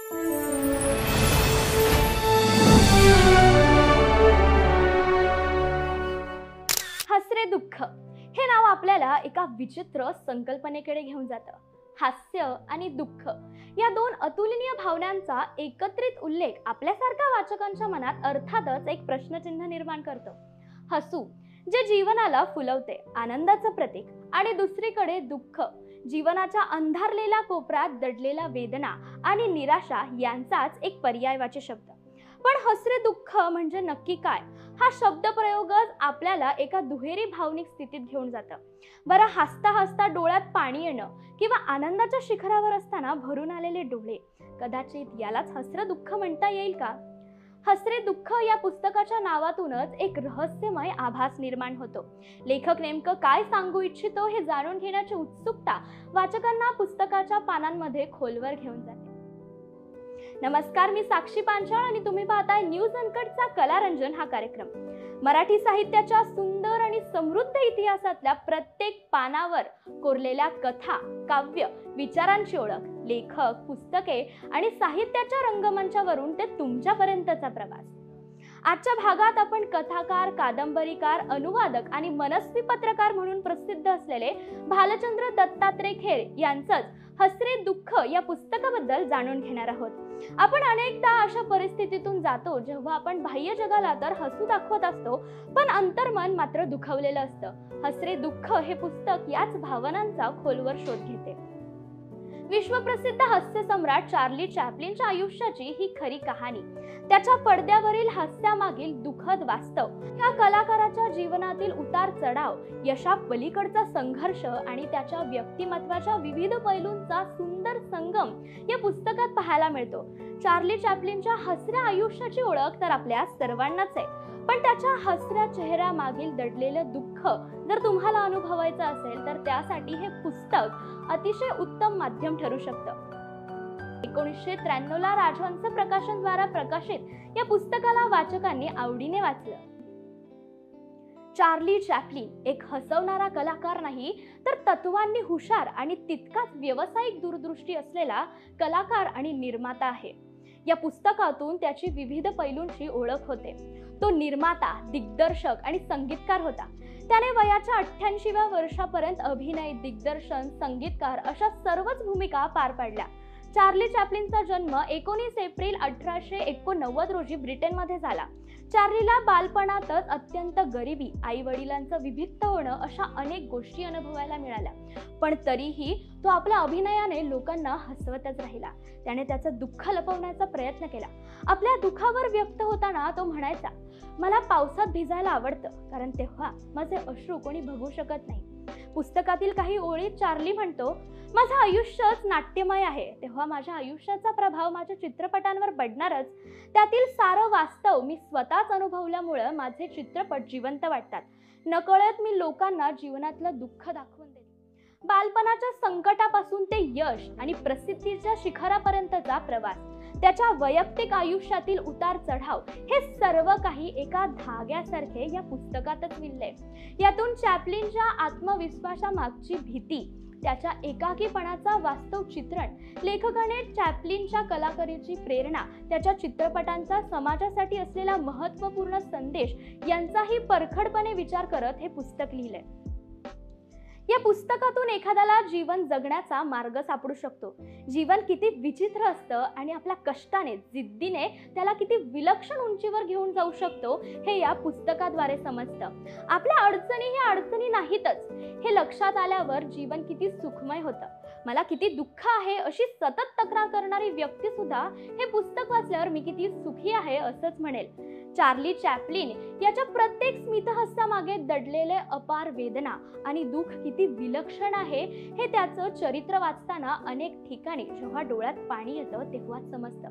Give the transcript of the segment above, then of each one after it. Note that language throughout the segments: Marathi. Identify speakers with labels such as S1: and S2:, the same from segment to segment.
S1: हसरे दुःख हे नाव आपल्याला एका विचित्र संकल्पनेकडे घेऊन जातं. हास्य आणि दुःख या दोन अतुलनीय भावनांचा एकत्रित उल्लेख आपल्यासारख्या वाचकांच्या मनात अर्थातच एक प्रश्नचिन्ह निर्माण करतो. हसू जे जीवनाला फुलवते, आनंदाचं प्रतीक, आणि दुसरीकडे दुःख जीवनाच्या अंधारलेल्या कोपऱ्यात दडलेला वेदना आणि निराशा यांचाच एक पर्यायवाची शब्द. पण हसरे दुःख म्हणजे नक्की काय, हा शब्दप्रयोगच आपल्याला एका दुहेरी भावनिक स्थितीत घेऊन जातं. बरं, हसता हसता डोळ्यात पाणी येणं किंवा आनंदाच्या शिखरावर असताना भरून आलेले डोळे, कदाचित यालाच हसरं दुःख म्हणता येईल का? हसरे दुःख या पुस्तकाच्या नावातूनच एक रहस्यमय आभास निर्माण होतो. लेखक नेमकं काय सांगू इच्छितो हे जाणून घेण्याची उत्सुकता वाचकांना पुस्तकाच्या पानांमध्ये खोलवर घेऊन जाते. नमस्कार, मी साक्षी पांचाळ आणि तुम्ही पाहताय न्यूज अनकटचा कलारंजन हा कार्यक्रम. मराठी साहित्याच्या सुंदर आणि समृद्ध इतिहासातल्या प्रत्येक पानावर कोरलेल्या कथा, काव्य, विचारांची ओळख, लेखक, पुस्तके आणि साहित्याच्या रंगमंचावरून ते तुमच्यापर्यंतचा प्रवास. आजच्या भागात आपण कथाकार, कादंबरीकार, अनुवादक आणि मनस्वी पत्रकार म्हणून प्रसिद्ध असलेले भालचंद्र दत्तात्रय खेर यांचंच हसरे दुःख या पुस्तकाबद्दल जाणून घेणार आहोत. आपण अनेकदा अशा परिस्थितीतून जातो जेव्हा आपण बाह्य जगाला तर हसू दाखवत असतो, पण अंतर्मन मात्र दुखावलेलं असतं. हसरे दुःख हे पुस्तक याच भावनांचा खोलवर शोध घेते. विश्वप्रसिद्ध हास्य सम्राट चार्ली चॅप्लिनच्या आयुष्याची ही खरी कहाणी, त्याच्या पडद्यावरील हास्यामागील दुःखद वास्तव, या कलाकाराच्या जीवनातील उतार चढाव, यशा पलीकडचा संघर्ष आणि त्याच्या व्यक्तिमत्वाच्या विविध पैलूंचा सुंदर संगम या पुस्तकात पाहायला मिळतो. चार्ली चॅप्लिनच्या हसऱ्या आयुष्याची ओळख तर आपल्या सर्वांनाच आहे, पण त्याच्या हसऱ्या चेहऱ्यामागील दडलेलं दुःख जर तुम्हाला अनुभवायचं असेल तर त्यासाठी हे पुस्तक अतिशय उत्तम माध्यम ठरू शकतं. 1993 ला राजहंस प्रकाशन द्वारा प्रकाशित या पुस्तकाला वाचकांनी आवडीने वाचलं. चार्ली चॅप्लिन एक हसवणारा कलाकार नाही, तर तत्वांनी हुशार आणि तितकाच व्यावसायिक दूरदृष्टी असलेला कलाकार आणि निर्माता आहे. या पुस्तकातून त्याची विविध पैलूंची ओळख होते. तो निर्माता, दिग्दर्शक आणि संगीतकार होता. त्याने वयाच्या 88व्या वर्षापर्यंत अभिनय, दिग्दर्शन, संगीतकार अशा सर्वच भूमिका पार पाडल्या. चार्ली चॅप्लिनचा जन्म 19 एप्रिल 1889 रोजी ब्रिटनमध्ये झाला. चार्लीला बालपणातच अत्यंत गरिबी, आई वडिलांचं विभक्त होणं अशा अनेक गोष्टी अनुभवायला मिळाल्या, पण तरीही तो आपल्या अभिनयाने लोकांना हसवतच राहिला. त्याने त्याचं दुःख लपवण्याचा प्रयत्न केला. आपल्या दुःखावर व्यक्त होताना तो म्हणायचा, मला पावसात भिजायला आवडतं, कारण तेव्हा माझे अश्रू कोणी बघू शकत नाही. पुस्तकातील काही ओळीत चार्ली म्हणतो, माझं आयुष्यच नाट्यमय आहे, तेव्हा माझ्या आयुष्याचा प्रभाव माझ्या चित्रपटांवर पडणारच. त्यातील सारं वास्तव मी स्वतःच अनुभवल्यामुळे माझे चित्रपट जिवंत वाटतात. नकळत मी लोकांना जीवनातलं दुःख दाखवून देते. बालपणाच्या संकटापासून ते यश आणि प्रसिद्धीच्या शिखरापर्यंतचा प्रवास, त्याच्या वैयक्तिक आयुष्यातील उतार चढाव, हे सर्व काही एका धाग्यासारखे या पुस्तकातच विणले. यातून चॅप्लिनच्या आत्मविश्वासामागची भीती, त्याच्या एकाकीपणाचा वास्तव चित्रण, लेखकाने चॅप्लिनच्या कलाकारीची प्रेरणा, त्याच्या चित्रपटांचा समाजासाठी असलेला महत्त्वपूर्ण संदेश यांचाही परखडपणे विचार करत हे पुस्तक लिहिले. या पुस्तकातून एखाद्याला जीवन जगण्याचा मार्ग सापडू शकतो. जीवन किती विचित्र असतं आणि आपल्या कष्टाने, जिद्दीने त्याला किती विलक्षण उंचीवर घेऊन जाऊ शकतो हे या पुस्तकाद्वारे समजतं. आपल्या अडचणी ह्या अडचणी नाहीतच हे लक्षात आल्यावर जीवन किती सुखमय होतं. मला किती दुःख आहे अशी सतत तक्रार करणारी व्यक्ती सुद्धा हे पुस्तक वाचल्यावर मी किती सुखी आहे असंच म्हणेल. चार्ली चॅप्लिन याच्या प्रत्येक स्मितहास्यामागे दडलेले अपार वेदना आणि दुःख किती विलक्षण आहे हे त्याचं चरित्र वाचताना अनेक ठिकाणी जेव्हा डोळ्यात पाणी येतं तेव्हाच समजतं.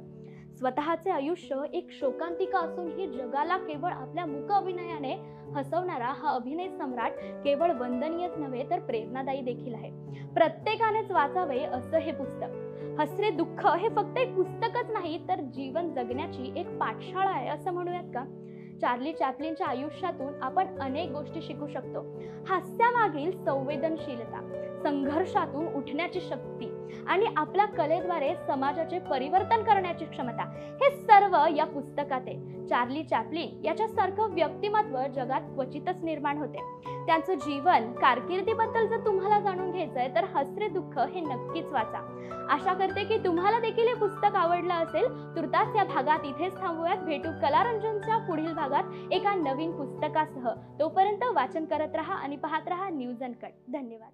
S1: स्वतःचे आयुष्य एक शोकांतिका असून ही जगाला केवळ आपल्या मूक अभिनयाने हसवणारा हा अभिनय सम्राट केवळ वंदनीयच नव्हे तर प्रेरणादायी देखील आहे. प्रत्येकानेच वाचावे असं हे पुस्तक. हसरे दुःख हे फक्त एक पुस्तकच नाही तर जीवन जगण्याची एक पाठशाळा आहे असं म्हणूयात का? चार्ली चॅप्लिनच्या आयुष्यातून आपण अनेक गोष्टी शिकू शकतो. हास्यामागील संवेदनशीलता, संघर्षातून उठण्याची शक्ती, आणि आपल्या कलेद्वारे समाजाचे परिवर्तन करण्याची क्षमता, हे सर्व या पुस्तकात आहे. चार्ली चॅप्लिन याच्यासारखं व्यक्तिमत्व जगात क्वचितच निर्माण होते. त्यांचं जीवन, कारकिर्दीबद्दल जर तुम्हाला जाणून घ्यायचंय तर हसरे दुःख हे नक्कीच वाचा. आशा करते की तुम्हाला देखील हे पुस्तक आवडलं असेल. तुर्तास या भागात इथेच थांबूयात. भेटू कलारंजनच्या पुढील भागात एका नवीन पुस्तकासह. तोपर्यंत वाचन करत राहा आणि पाहत राहा न्यूज अनकट. धन्यवाद.